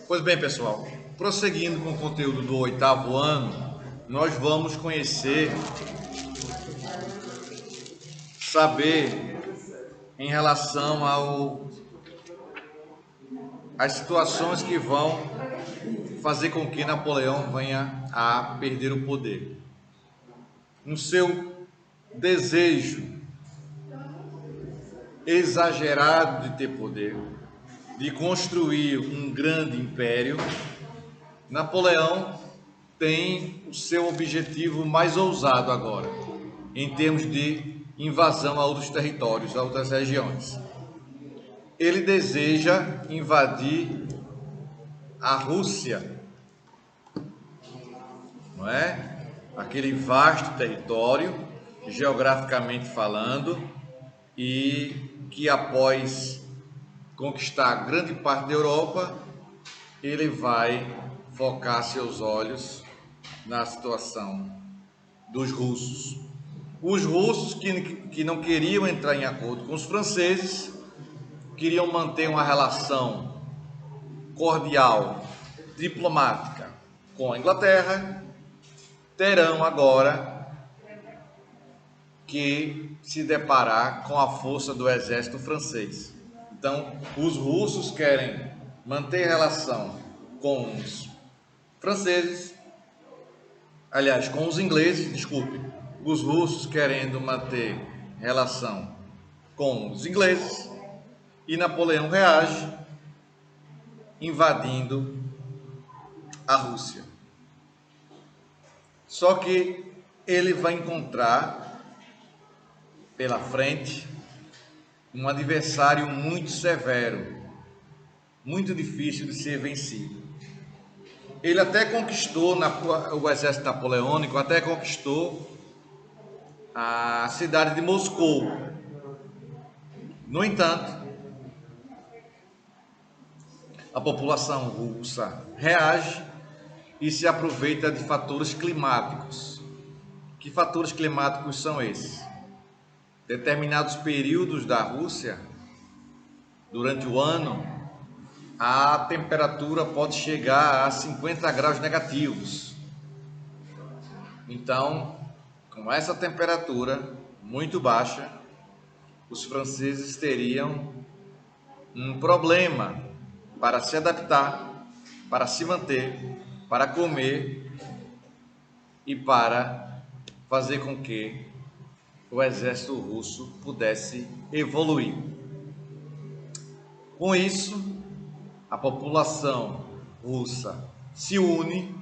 Pois bem, pessoal, prosseguindo com o conteúdo do oitavo ano, nós vamos conhecer, saber em relação às situações que vão fazer com que Napoleão venha a perder o poder. No seu desejo exagerado de ter poder, de construir um grande império, Napoleão tem o seu objetivo mais ousado agora, em termos de invasão a outros territórios, a outras regiões. Ele deseja invadir a Rússia, não é? Aquele vasto território, geograficamente falando, e que após conquistar grande parte da Europa, ele vai focar seus olhos na situação dos russos. Os russos que não queriam entrar em acordo com os franceses, queriam manter uma relação cordial, diplomática com a Inglaterra, terão agora que se deparar com a força do exército francês. Então, os russos querem manter relação com os franceses, aliás, com os ingleses, desculpe, os russos querendo manter relação com os ingleses, e Napoleão reage invadindo a Rússia. Só que ele vai encontrar pela frente um adversário muito severo, muito difícil de ser vencido. Ele até conquistou, o exército napoleônico até conquistou a cidade de Moscou. No entanto, a população russa reage e se aproveita de fatores climáticos. Que fatores climáticos são esses? Determinados períodos da Rússia, durante o ano, a temperatura pode chegar a 50 graus negativos. Então, com essa temperatura muito baixa, os franceses teriam um problema para se adaptar, para se manter, para comer e para fazer com que o exército russo pudesse evoluir. Com isso, a população russa se une,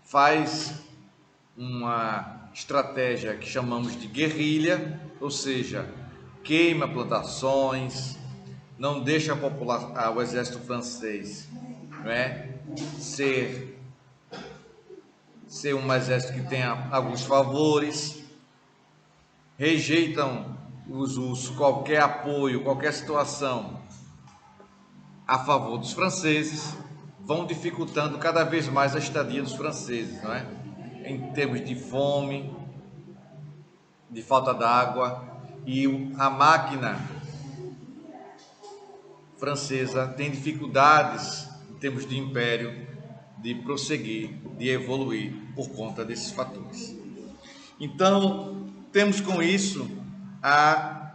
faz uma estratégia que chamamos de guerrilha, ou seja, queima plantações, não deixa o exército francês, não é, ser um exército que tenha alguns favores, rejeitam os russos qualquer apoio, qualquer situação a favor dos franceses, vão dificultando cada vez mais a estadia dos franceses, não é? Em termos de fome, de falta d'água, e a máquina francesa tem dificuldades em termos de império, de prosseguir, de evoluir por conta desses fatores. Então, temos com isso a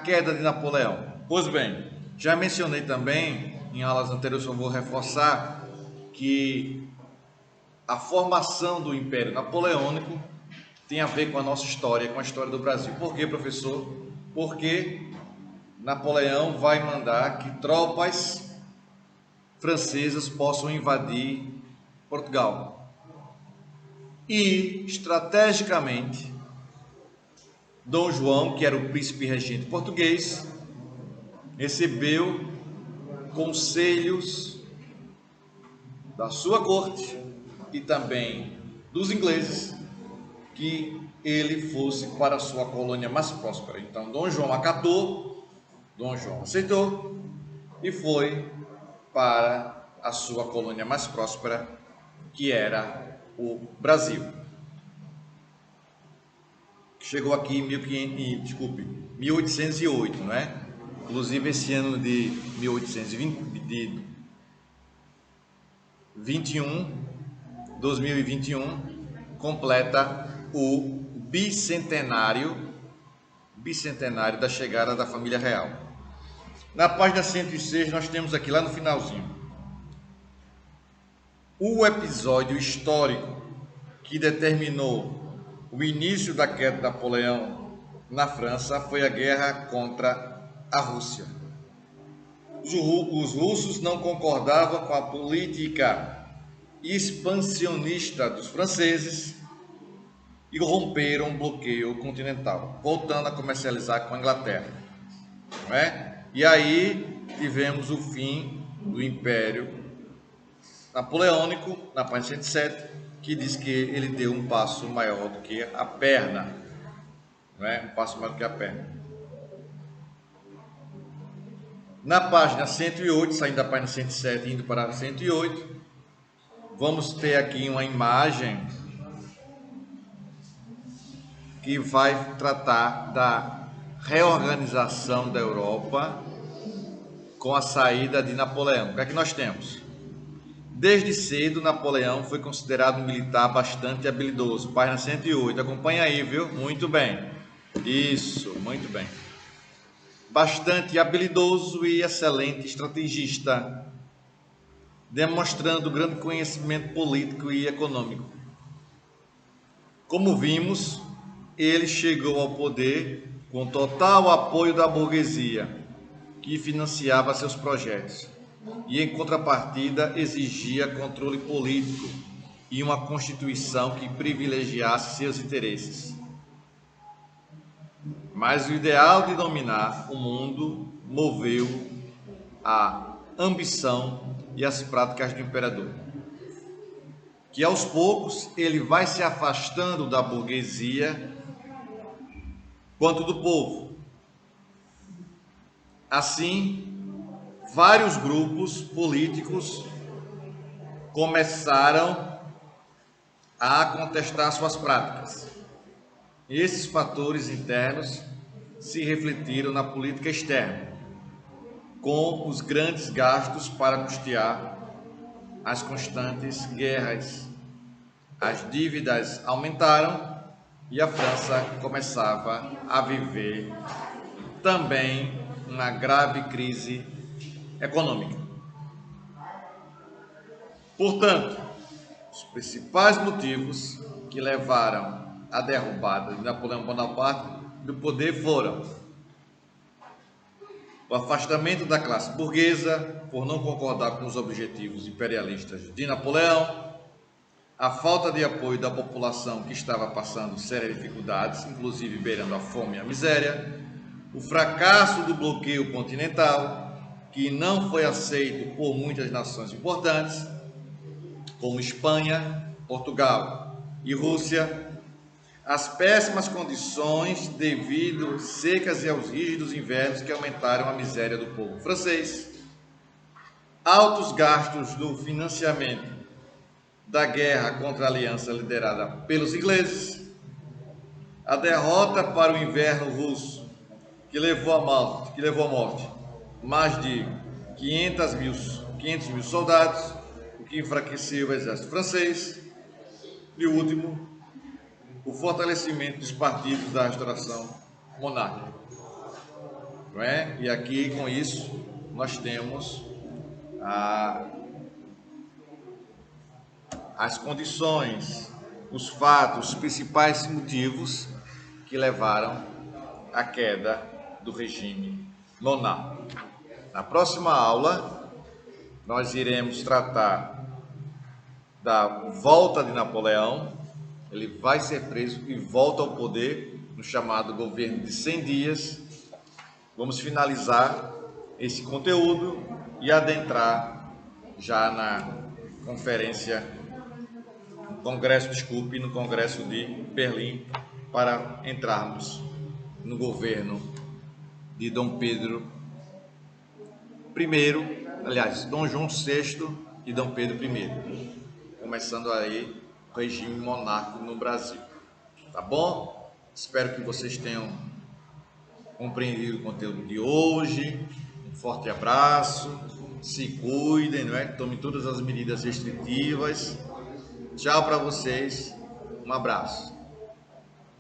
queda de Napoleão. Pois bem, já mencionei também em aulas anteriores, eu vou reforçar que a formação do Império Napoleônico tem a ver com a nossa história, com a história do Brasil. Por quê, professor? Porque Napoleão vai mandar que tropas francesas possam invadir Portugal. E, estrategicamente, Dom João, que era o príncipe regente português, recebeu conselhos da sua corte e também dos ingleses que ele fosse para a sua colônia mais próspera. Então, Dom João acatou, Dom João aceitou e foi para a sua colônia mais próspera, que era o Brasil. Chegou aqui em 1808, não é? Inclusive, esse ano de 2021, completa o bicentenário da chegada da família real. Na página 106, nós temos aqui, lá no finalzinho, o episódio histórico que determinou o início da queda de Napoleão na França foi a guerra contra a Rússia. Os russos não concordavam com a política expansionista dos franceses e romperam o bloqueio continental, voltando a comercializar com a Inglaterra. Não é? E aí tivemos o fim do Império Napoleônico, na página 107, que diz que ele deu um passo maior do que a perna. Não é? Um passo maior do que a perna. Na página 108, saindo da página 107 e indo para a 108, vamos ter aqui uma imagem que vai tratar da reorganização da Europa com a saída de Napoleão. O que é que nós temos? Desde cedo, Napoleão foi considerado um militar bastante habilidoso. Página 108, acompanha aí, viu? Muito bem. Isso, muito bem. Bastante habilidoso e excelente estrategista, demonstrando grande conhecimento político e econômico. Como vimos, ele chegou ao poder com total apoio da burguesia, que financiava seus projetos, e em contrapartida exigia controle político e uma constituição que privilegiasse seus interesses. Mas o ideal de dominar o mundo moveu a ambição e as práticas do imperador, que aos poucos ele vai se afastando da burguesia quanto do povo. Assim, vários grupos políticos começaram a contestar suas práticas. Esses fatores internos se refletiram na política externa, com os grandes gastos para custear as constantes guerras. As dívidas aumentaram e a França começava a viver também uma grave crise econômica. Portanto, os principais motivos que levaram à derrubada de Napoleão Bonaparte do poder foram o afastamento da classe burguesa por não concordar com os objetivos imperialistas de Napoleão, a falta de apoio da população que estava passando sérias dificuldades, inclusive beirando a fome e a miséria, o fracasso do bloqueio continental, que não foi aceito por muitas nações importantes, como Espanha, Portugal e Rússia, as péssimas condições devido secas e aos rígidos invernos que aumentaram a miséria do povo francês, altos gastos no financiamento da guerra contra a aliança liderada pelos ingleses, a derrota para o inverno russo, que levou à morte mais de 500 mil soldados, o que enfraqueceu o exército francês, e o último, o fortalecimento dos partidos da restauração monárquica. Não é? E aqui, com isso, nós temos as condições, os fatos, os principais motivos que levaram à queda do regime monárquico. Na próxima aula, nós iremos tratar da volta de Napoleão. Ele vai ser preso e volta ao poder no chamado governo de 100 dias. Vamos finalizar esse conteúdo e adentrar já na conferência, no Congresso de Berlim, para entrarmos no governo de Dom Pedro I, aliás, Dom João VI e Dom Pedro I, começando aí o regime monárquico no Brasil. Tá bom? Espero que vocês tenham compreendido o conteúdo de hoje. Um forte abraço, se cuidem, não é? Tomem todas as medidas restritivas. Tchau para vocês, um abraço.